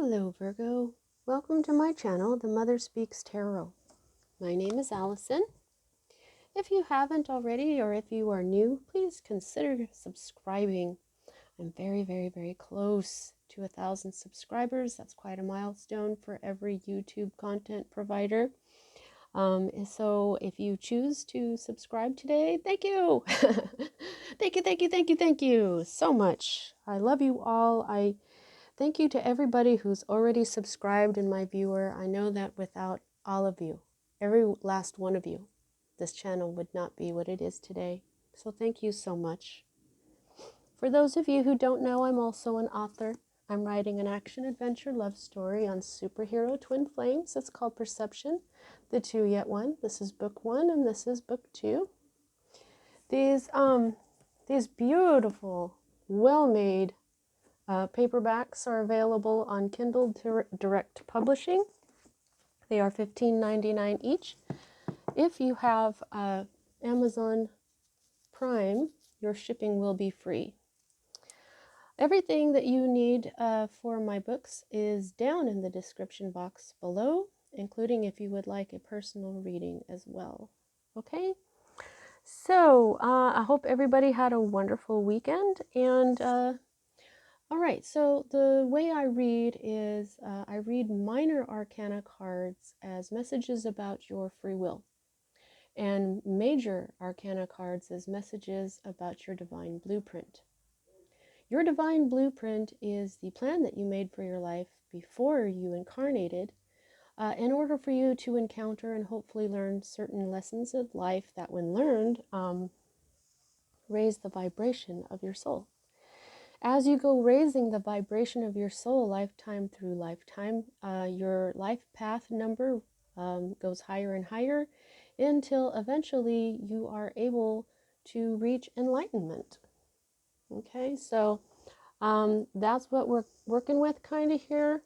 Hello Virgo, welcome to my channel, The Mother Speaks Tarot. My name is Allison. If you haven't already or if you are new, please consider subscribing. I'm very close to 1,000 subscribers. That's quite a milestone for every YouTube content provider. So if you choose to subscribe today, thank you. Thank you so much. I love you all. Thank you to everybody who's already subscribed and my viewer. I know that without all of you, every last one of you, this channel would not be what it is today. So thank you so much. For those of you who don't know, I'm also an author. I'm writing an action-adventure love story on superhero twin flames. It's called Perception, the Two Yet One. This is book 1 and this is book 2. These beautiful, well-made paperbacks are available on Kindle Direct Publishing. They are $15.99 each. If you have Amazon Prime, your shipping will be free. Everything that you need for my books is down in the description box below, including if you would like a personal reading as well. Okay? So, I hope everybody had a wonderful weekend, and all right, so the way I read is I read minor arcana cards as messages about your free will, and major arcana cards as messages about your divine blueprint. Your divine blueprint is the plan that you made for your life before you incarnated in order for you to encounter and hopefully learn certain lessons of life that, when learned, raise the vibration of your soul. As you go raising the vibration of your soul lifetime through lifetime, your life path number goes higher and higher until eventually you are able to reach enlightenment. Okay, so that's what we're working with kind of here.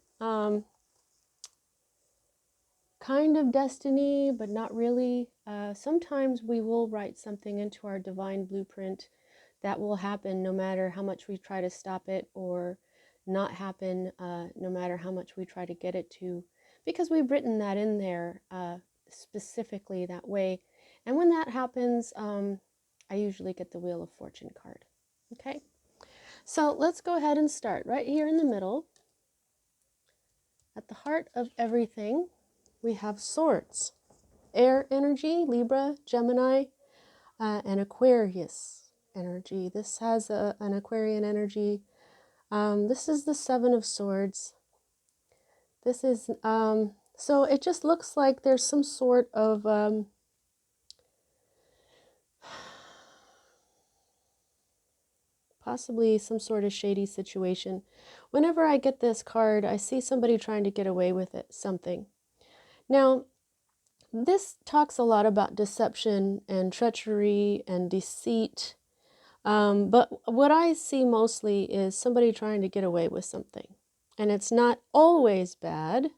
Kind of destiny, but not really. Sometimes we will write something into our divine blueprint that will happen no matter how much we try to stop it, or not happen no matter how much we try to get it to, because we've written that in there specifically that way. And when that happens, I usually get the Wheel of Fortune card. Okay, so let's go ahead and start right here in the middle. At the heart of everything, we have swords, air energy, Libra, Gemini, and Aquarius energy. This has an Aquarian energy. This is the Seven of Swords. This is, so it just looks like there's some sort of, possibly some sort of shady situation. Whenever I get this card, I see somebody trying to get away with something. Now, this talks a lot about deception and treachery and deceit. But what I see mostly is somebody trying to get away with something. And it's not always bad.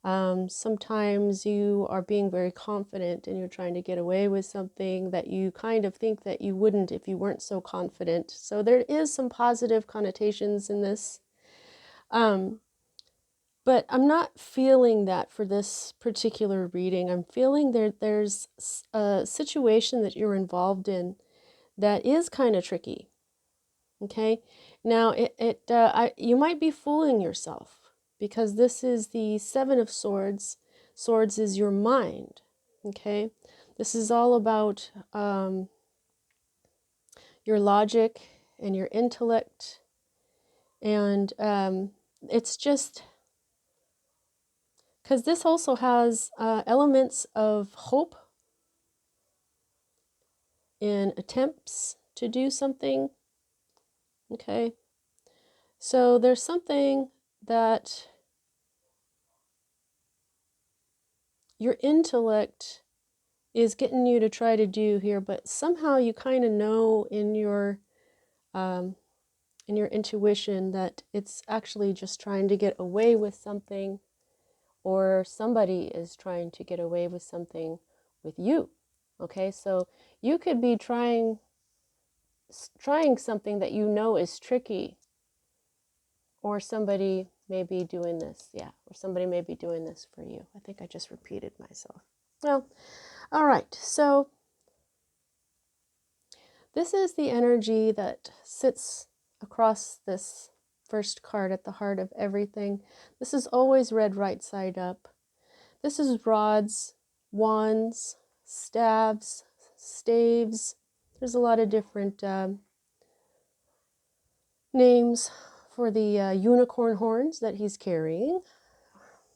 Sometimes you are being very confident and you're trying to get away with something that you kind of think that you wouldn't if you weren't so confident. So there is some positive connotations in this. But I'm not feeling that for this particular reading. I'm feeling there's a situation that you're involved in that is kind of tricky. Okay, now you might be fooling yourself, because this is the Seven of Swords. Swords is your mind. Okay, this is all about your logic and your intellect, and it's just because this also has elements of hope in attempts to do something. Okay, so there's something that your intellect is getting you to try to do here, but somehow you kind of know in your intuition that it's actually just trying to get away with something, or somebody is trying to get away with something with you. Okay, so you could be trying something that you know is tricky, or somebody may be doing this. Yeah, or somebody may be doing this for you. I think I just repeated myself. Well, all right. So this is the energy that sits across this first card at the heart of everything. This is always read right side up. This is rods, wands, staves, staves. There's a lot of different names for the unicorn horns that he's carrying.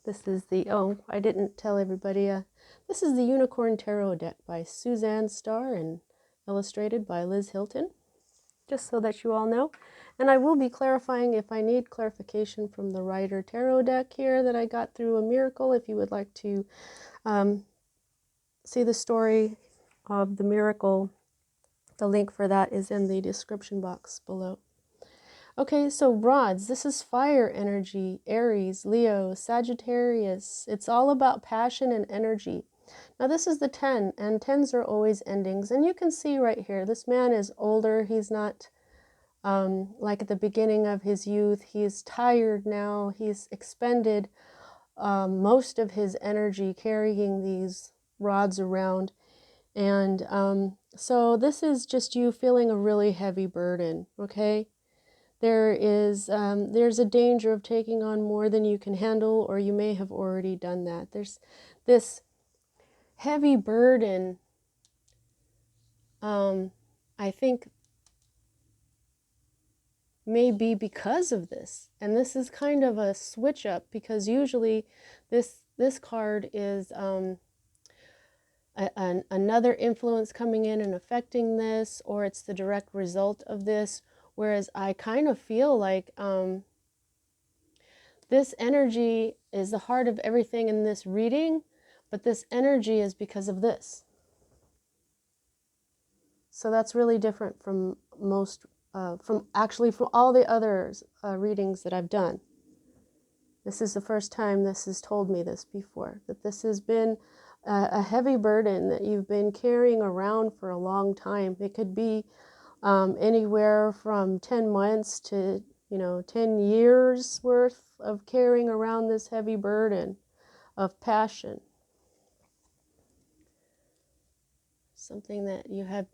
This is the, oh, I didn't tell everybody, this is the Unicorn Tarot deck by Suzanne Starr and illustrated by Liz Hilton, just so that you all know. And I will be clarifying if I need clarification from the Rider Tarot deck here that I got through a miracle. If you would like to see the story of the miracle, the link for that is in the description box below. Okay, so rods, this is fire energy, Aries, Leo, Sagittarius. It's all about passion and energy. Now this is the 10, and 10s are always endings. And you can see right here, this man is older. He's not like at the beginning of his youth. He's tired now. He's expended most of his energy carrying these rods around. And so this is just you feeling a really heavy burden, okay? There's a danger of taking on more than you can handle, or you may have already done that. There's this heavy burden, I think, may be because of this. And this is kind of a switch up, because usually this card is another influence coming in and affecting this, or it's the direct result of this. Whereas I kind of feel like this energy is the heart of everything in this reading, but this energy is because of this. So that's really different from most, from all the other readings that I've done. This is the first time this has told me this before, that this has been a heavy burden that you've been carrying around for a long time. It could be anywhere from 10 months to 10 years worth of carrying around this heavy burden of passion. Something that you have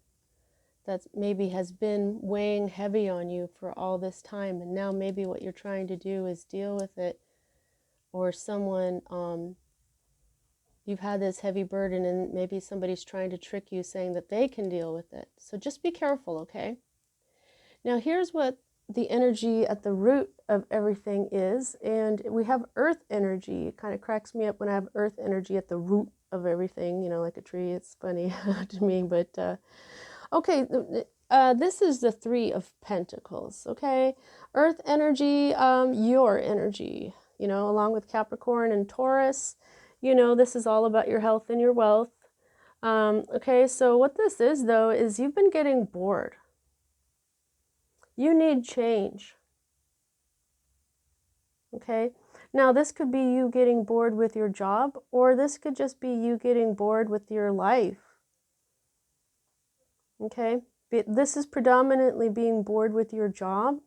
that maybe has been weighing heavy on you for all this time, and now maybe what you're trying to do is deal with it, or someone, you've had this heavy burden and maybe somebody's trying to trick you saying that they can deal with it. So just be careful, okay? Now here's what the energy at the root of everything is, and we have earth energy. It kind of cracks me up when I have earth energy at the root of everything, like a tree. It's funny to me, but okay, this is the 3 of Pentacles, okay? Earth energy, your energy, along with Capricorn and Taurus. This is all about your health and your wealth. Okay, so what this is, though, is you've been getting bored. You need change. Okay, now this could be you getting bored with your job, or this could just be you getting bored with your life. Okay, this is predominantly being bored with your job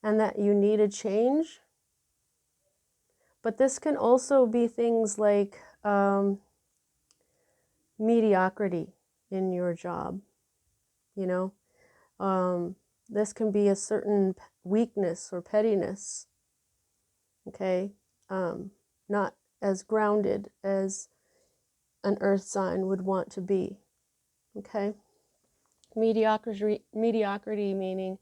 and that you need a change. But this can also be things like mediocrity in your job, This can be a certain weakness or pettiness, okay? Not as grounded as an earth sign would want to be, okay? Mediocrity meaning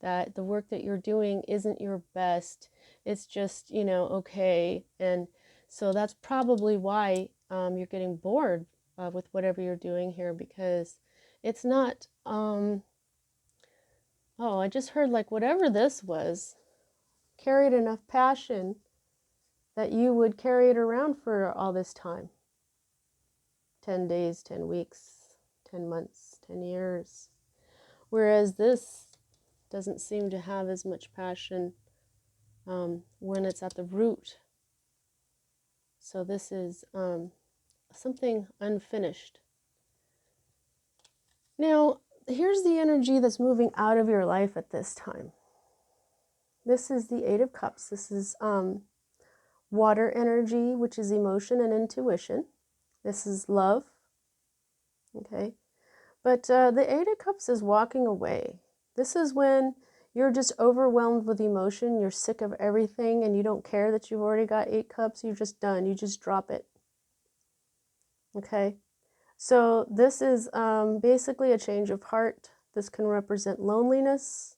that the work that you're doing isn't your best. It's just, okay. And so that's probably why you're getting bored with whatever you're doing here, because it's not, oh, I just heard like whatever this was carried enough passion that you would carry it around for all this time. 10 days, 10 weeks, 10 months, 10 years. Whereas this doesn't seem to have as much passion when it's at the root. So this is something unfinished. Now, here's the energy that's moving out of your life at this time. This is the Eight of Cups. This is water energy, which is emotion and intuition. This is love. Okay. But the Eight of Cups is walking away. This is when you're just overwhelmed with emotion. You're sick of everything and you don't care that you've already got 8 cups. You're just done. You just drop it. Okay. So this is basically a change of heart. This can represent loneliness.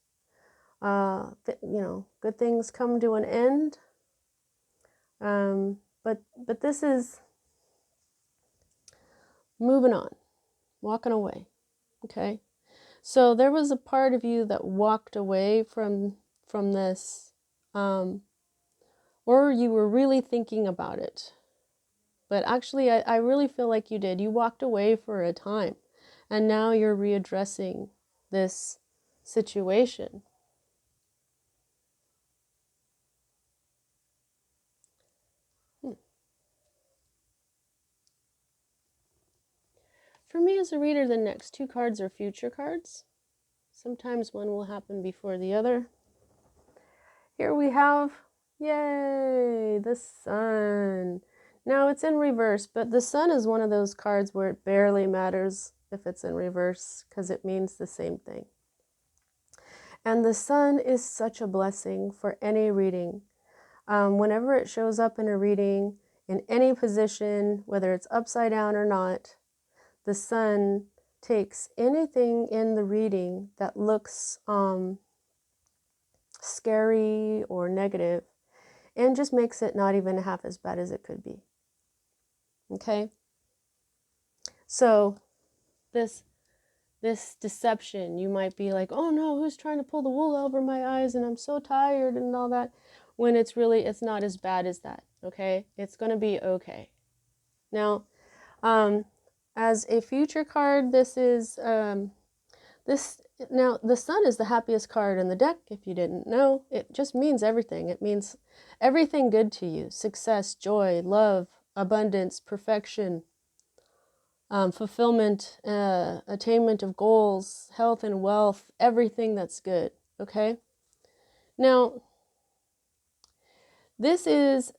Good things come to an end. But this is moving on, walking away. Okay. So there was a part of you that walked away from this, or you were really thinking about it. But actually, I really feel like you did. You walked away for a time, and now you're readdressing this situation. For me as a reader, the next 2 cards are future cards. Sometimes one will happen before the other. Here we have, yay, the Sun. Now it's in reverse, but the Sun is one of those cards where it barely matters if it's in reverse because it means the same thing. And the Sun is such a blessing for any reading. Whenever it shows up in a reading, in any position, whether it's upside down or not, the Sun takes anything in the reading that looks scary or negative and just makes it not even half as bad as it could be. Okay? So this deception, you might be like, oh no, who's trying to pull the wool over my eyes and I'm so tired and all that, when it's not as bad as that. Okay? It's going to be okay. Now, as a future card, this is now the Sun is the happiest card in the deck. If you didn't know, it just means everything. It means everything good to you: success, joy, love, abundance, perfection, fulfillment, attainment of goals, health and wealth, everything that's good. Okay. Now, this is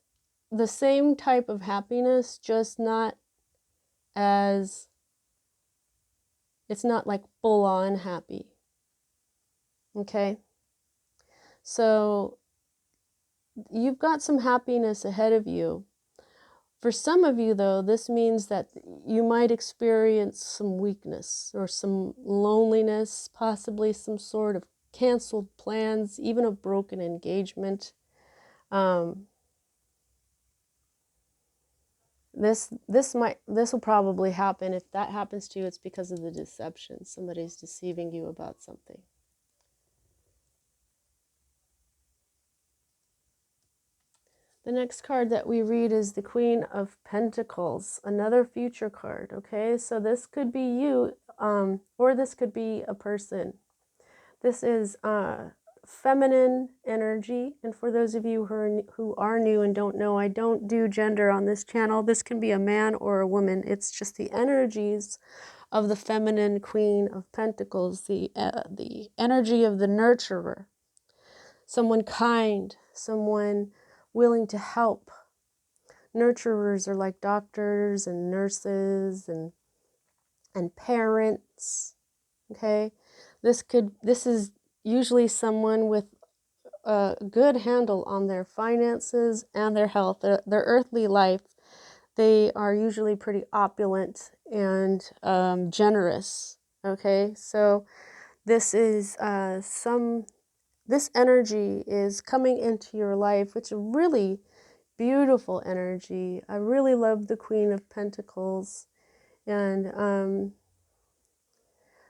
the same type of happiness, just not as, it's not like full on happy. Okay. So you've got some happiness ahead of you. For some of you, though, this means that you might experience some weakness or some loneliness, possibly some sort of canceled plans, even a broken engagement. This will probably happen. If that happens to you, it's because of the deception. Somebody's deceiving you about something. The next card that we read is the Queen of Pentacles, another future card, okay? So this could be you, or this could be a person. This is feminine energy, and for those of you who are new and don't know, I don't do gender on this channel. This can be a man or a woman. It's just the energies of the feminine Queen of Pentacles, the energy of the nurturer, someone kind, someone willing to help. Nurturers are like doctors and nurses and parents. Okay, this is usually someone with a good handle on their finances and their health, their earthly life. They are usually pretty opulent and generous. Okay, so this is this energy is coming into your life, which is really beautiful energy. I really love the Queen of Pentacles. And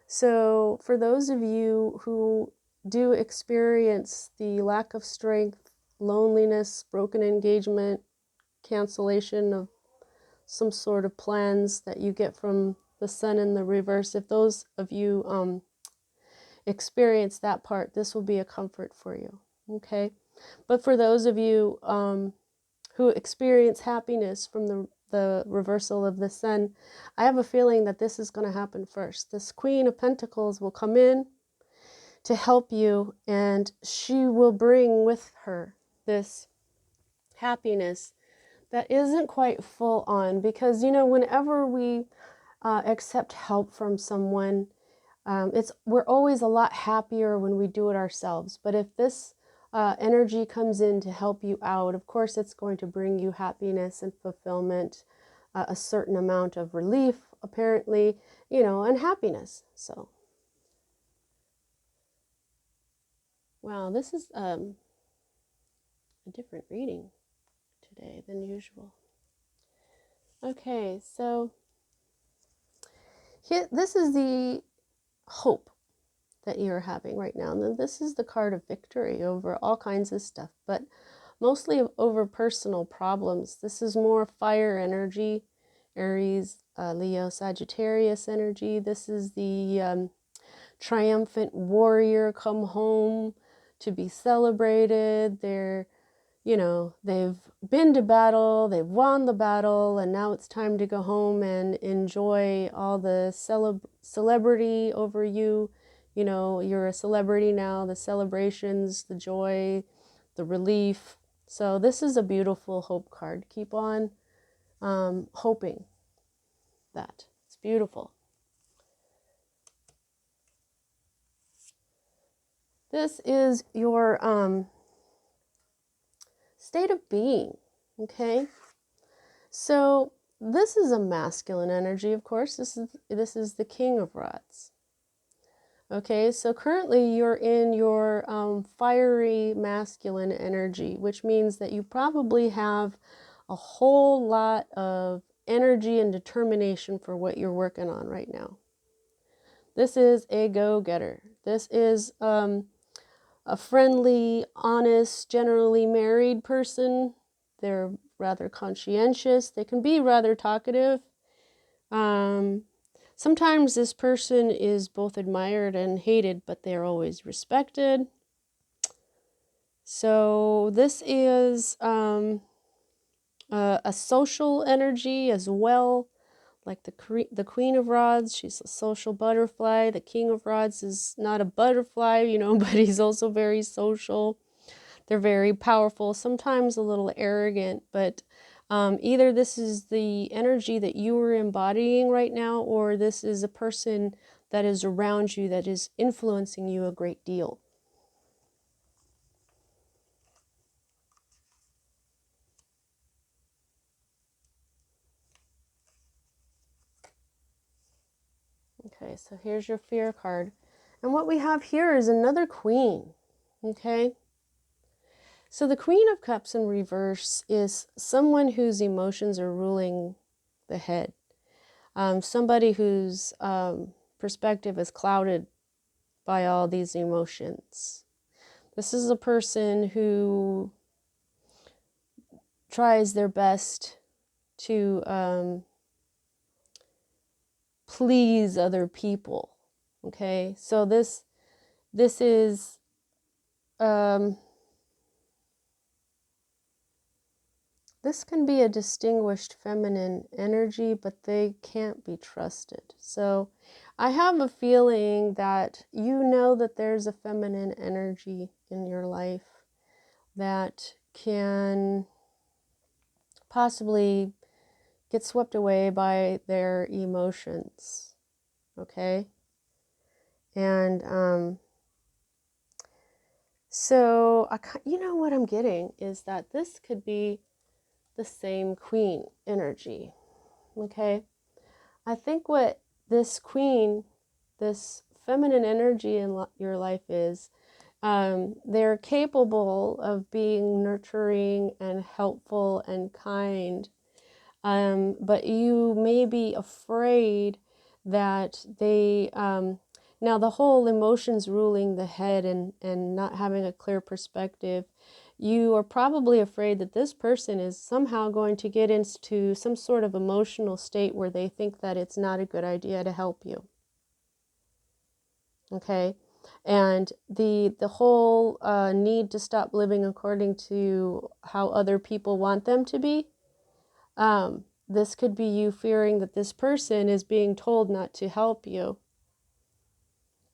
so for those of you who do experience the lack of strength, loneliness, broken engagement, cancellation of some sort of plans that you get from the Sun in the reverse, if those of you experience that part, this will be a comfort for you. Okay? But for those of you who experience happiness from the reversal of the Sun, I have a feeling that this is going to happen first. This Queen of Pentacles will come in to help you, and she will bring with her this happiness that isn't quite full on, because whenever we accept help from someone, we're always a lot happier when we do it ourselves. But if this energy comes in to help you out, of course it's going to bring you happiness and fulfillment, a certain amount of relief, apparently, and happiness. So, wow, this is a different reading today than usual. Okay, so here, this is the hope that you're having right now. And then this is the card of victory over all kinds of stuff, but mostly over personal problems. This is more fire energy, Aries, Leo, Sagittarius energy. This is the triumphant warrior come home to be celebrated. They've been to battle, they've won the battle, and now it's time to go home and enjoy all the celebrity over you. You're a celebrity now, the celebrations, the joy, the relief. So this is a beautiful hope card. Keep on hoping that. It's beautiful. This is your state of being, okay? So this is a masculine energy, of course. This is the King of Rods. Okay, so currently you're in your fiery masculine energy, which means that you probably have a whole lot of energy and determination for what you're working on right now. This is a go-getter. This is a friendly, honest, generally married person. They're rather conscientious. They can be rather talkative. Sometimes this person is both admired and hated, but they're always respected. So this is a social energy as well, like the Queen of Rods. She's a social butterfly. The King of Rods is not a butterfly, but he's also very social. They're very powerful, sometimes a little arrogant, but either this is the energy that you are embodying right now, or this is a person that is around you that is influencing you a great deal. Okay, so here's your fear card. And what we have here is another queen, okay? So the Queen of Cups in reverse is someone whose emotions are ruling the head. Somebody whose perspective is clouded by all these emotions. This is a person who tries their best to please other people. Okay, so this is this can be a distinguished feminine energy, but they can't be trusted. So I have a feeling that that there's a feminine energy in your life that can possibly get swept away by their emotions, okay? And so what I'm getting is that this could be the same queen energy, okay? I think what this queen, this feminine energy in your life is, they're capable of being nurturing and helpful and kind, but you may be afraid that they, now the whole emotions ruling the head and not having a clear perspective, you are probably afraid that this person is somehow going to get into some sort of emotional state where they think that it's not a good idea to help you. Okay? And the whole need to stop living according to how other people want them to be, this could be you fearing that this person is being told not to help you.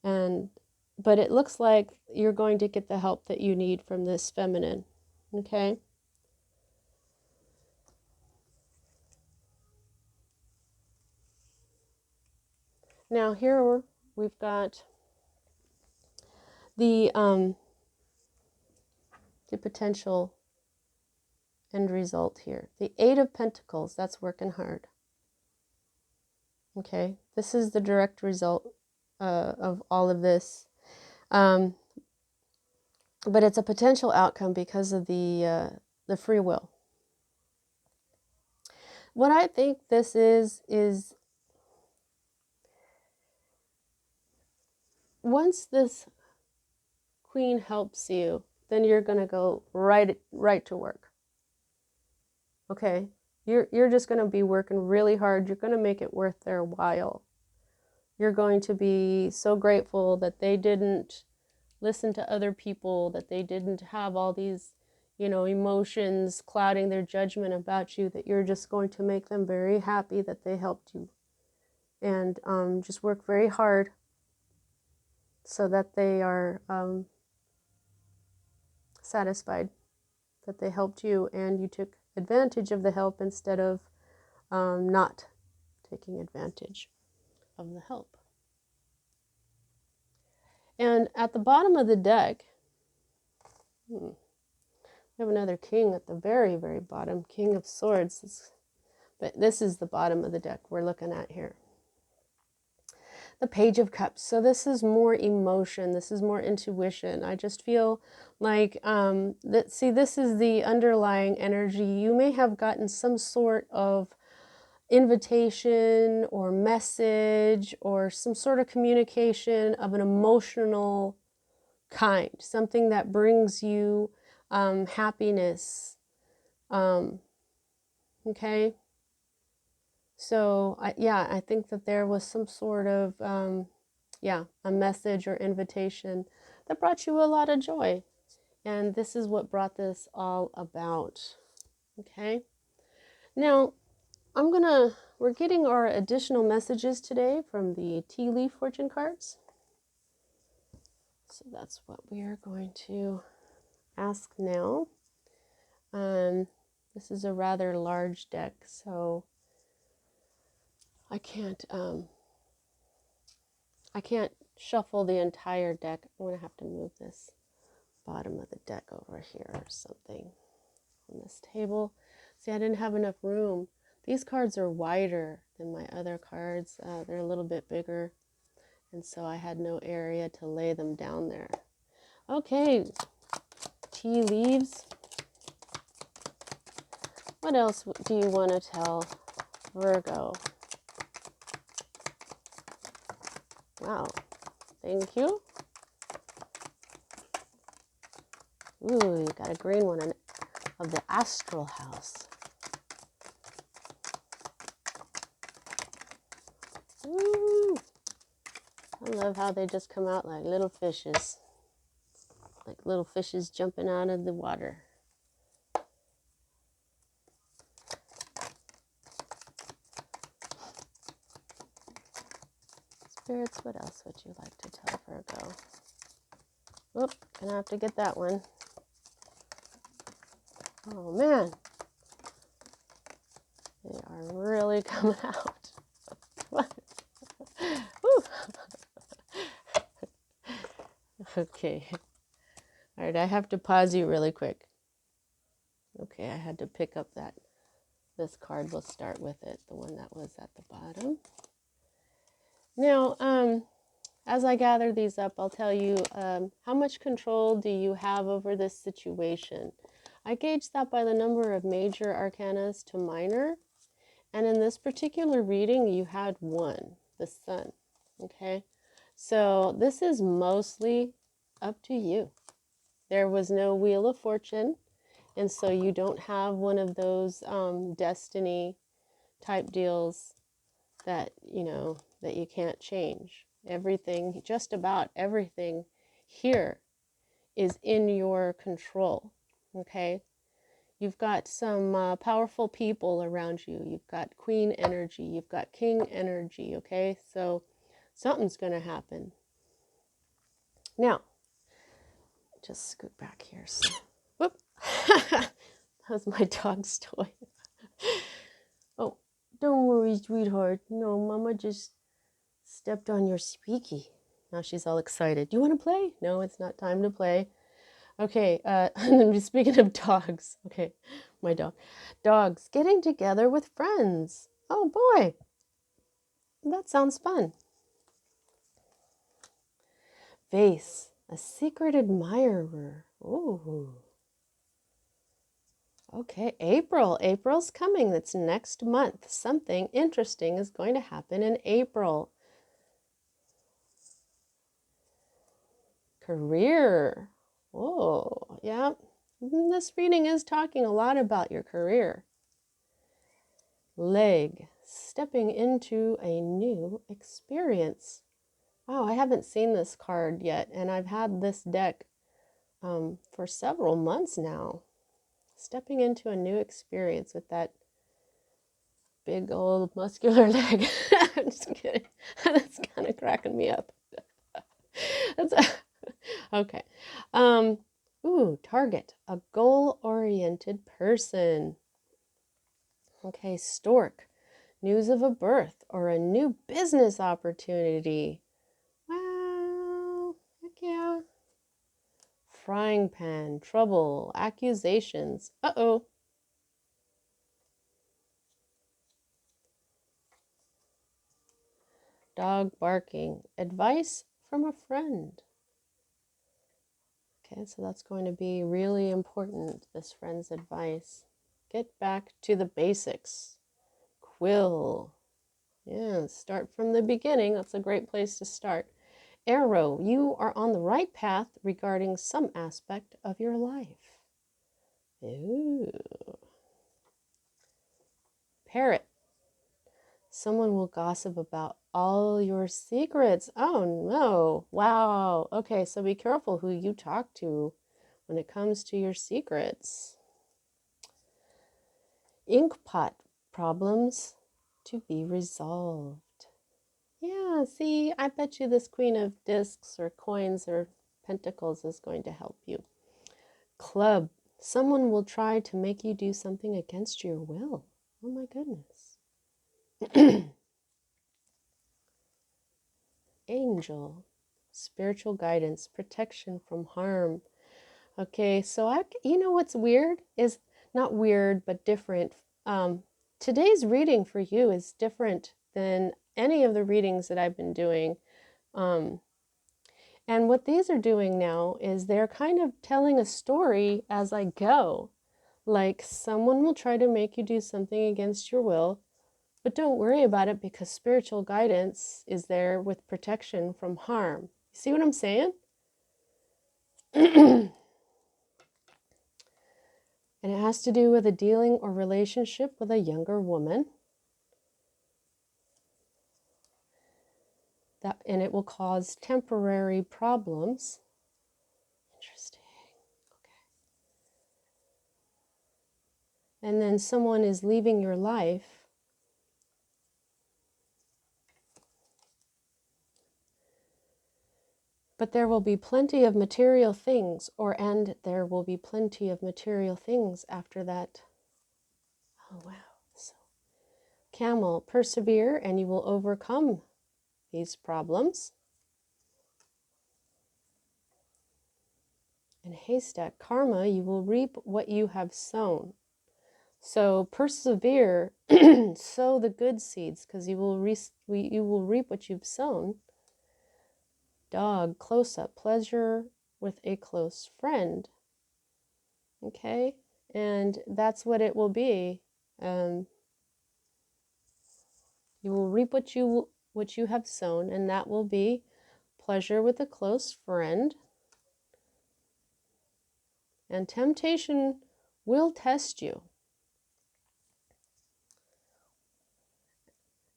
And but it looks like you're going to get the help that you need from this feminine. Okay. Now here we've got the potential end result here. The Eight of Pentacles, that's working hard. Okay, this is the direct result of all of this. But it's a potential outcome because of the free will. What I think this is once this queen helps you, then you're going to go right to work. Okay? You're just going to be working really hard. You're going to make it worth their while. You're going to be so grateful that they didn't listen to other people, that they didn't have all these, emotions clouding their judgment about you, that you're just going to make them very happy that they helped you. And just work very hard so that they are satisfied that they helped you and you took advantage of the help instead of not taking advantage of the help. And at the bottom of the deck, we have another king at the very, very bottom, King of Swords. But this is the bottom of the deck we're looking at here. The Page of Cups. So this is more emotion. This is more intuition. I just feel like, this is the underlying energy. You may have gotten some sort of invitation or message or some sort of communication of an emotional kind, something that brings you happiness. Okay. So, I think that there was some sort of, a message or invitation that brought you a lot of joy. And this is what brought this all about. Okay. Now, we're getting our additional messages today from the tea leaf fortune cards. So that's what we are going to ask now. This is a rather large deck, so I can't shuffle the entire deck. I'm going to have to move this bottom of the deck over here or something on this table. See, I didn't have enough room. These cards are wider than my other cards. They're a little bit bigger, and so I had no area to lay them down there. Okay, tea leaves. What else do you want to tell Virgo? Wow, thank you. Ooh, you got a green one of the astral house. Ooh, I love how they just come out like little fishes. Like little fishes jumping out of the water. Spirits, what else would you like to tell Virgo? Whoop, gonna have to get that one. Oh man, they are really coming out. Okay. All right, I have to pause you really quick. Okay, I had to pick up this card. We'll start with it, the one that was at the bottom. Now, as I gather these up, I'll tell you how much control do you have over this situation. I gauge that by the number of major arcanas to minor. And in this particular reading, you had one, the Sun. Okay, so this is mostly up to you. There was no Wheel of Fortune, and so you don't have one of those destiny type deals that, that you can't change. Everything, just about everything here is in your control, okay? You've got some powerful people around you. You've got queen energy. You've got king energy, okay? So something's going to happen. Now, just scoot back here. So, whoop. That was my dog's toy. Oh, don't worry, sweetheart. No, Mama just stepped on your squeaky. Now she's all excited. Do you want to play? No, it's not time to play. Okay, speaking of dogs. Okay, my dog. Dogs getting together with friends. Oh boy, that sounds fun. Vase, a secret admirer. Ooh. Okay, April. April's coming. That's next month. Something interesting is going to happen in April. Career. Oh, yeah. This reading is talking a lot about your career. Leg. Stepping into a new experience. Wow, I haven't seen this card yet, and I've had this deck for several months now. Stepping into a new experience with that big old muscular leg. I'm just kidding. That's kind of cracking me up. That's okay. Ooh, target, a goal-oriented person. Okay, stork, news of a birth or a new business opportunity. Wow, heck yeah. Frying pan, trouble, accusations. Uh-oh. Dog barking, advice from a friend. Okay, so that's going to be really important, this friend's advice. Get back to the basics. Quill. Yeah, start from the beginning. That's a great place to start. Arrow, you are on the right path regarding some aspect of your life. Ooh. Parrot, someone will gossip about all your secrets. Oh no. Wow. Okay, so be careful who you talk to when it comes to your secrets. Inkpot, problems to be resolved. Yeah, see, I bet you this Queen of Discs or coins or pentacles is going to help you. Club, someone will try to make you do something against your will. Oh my goodness. Angel, spiritual guidance, protection from harm. Okay, so you know what's weird is not weird, but different. Today's reading for you is different than any of the readings that I've been doing. And what these are doing now is they're kind of telling a story as I go. Like someone will try to make you do something against your will, but don't worry about it because spiritual guidance is there with protection from harm. You see what I'm saying? And it has to do with a dealing or relationship with a younger woman. And it will cause temporary problems. Interesting. Okay. And then someone is leaving your life. But there will be plenty of material things, and there will be plenty of material things after that. Oh, wow. So, Camel, persevere and you will overcome these problems. And Haystack, karma, you will reap what you have sown. So persevere, sow the good seeds, because you will reap what you've sown. Dog, close up, pleasure with a close friend. Okay, and that's what it will be. You will reap what you have sown, and that will be pleasure with a close friend. And temptation will test you.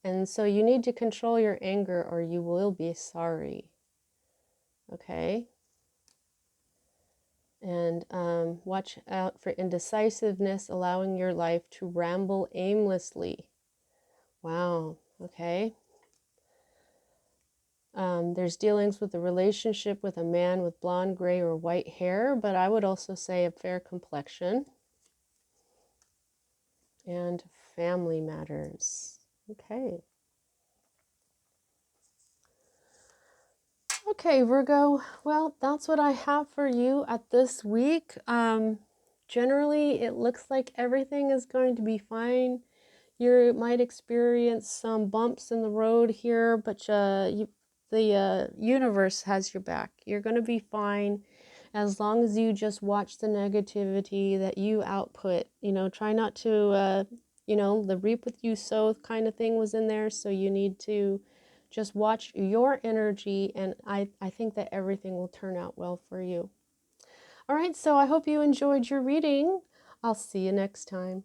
And so you need to control your anger or you will be sorry. Okay? And watch out for indecisiveness, allowing your life to ramble aimlessly. Wow. Okay. There's dealings with the relationship with a man with blonde, gray, or white hair, but I would also say a fair complexion. And family matters. Okay. Okay, Virgo. Well, that's what I have for you at this week. Generally, it looks like everything is going to be fine. You might experience some bumps in the road here, but the universe has your back. You're going to be fine as long as you just watch the negativity that you output. You know, try not to, the reap what you sow kind of thing was in there, so you need to just watch your energy, and I think that everything will turn out well for you. All right, so I hope you enjoyed your reading. I'll see you next time.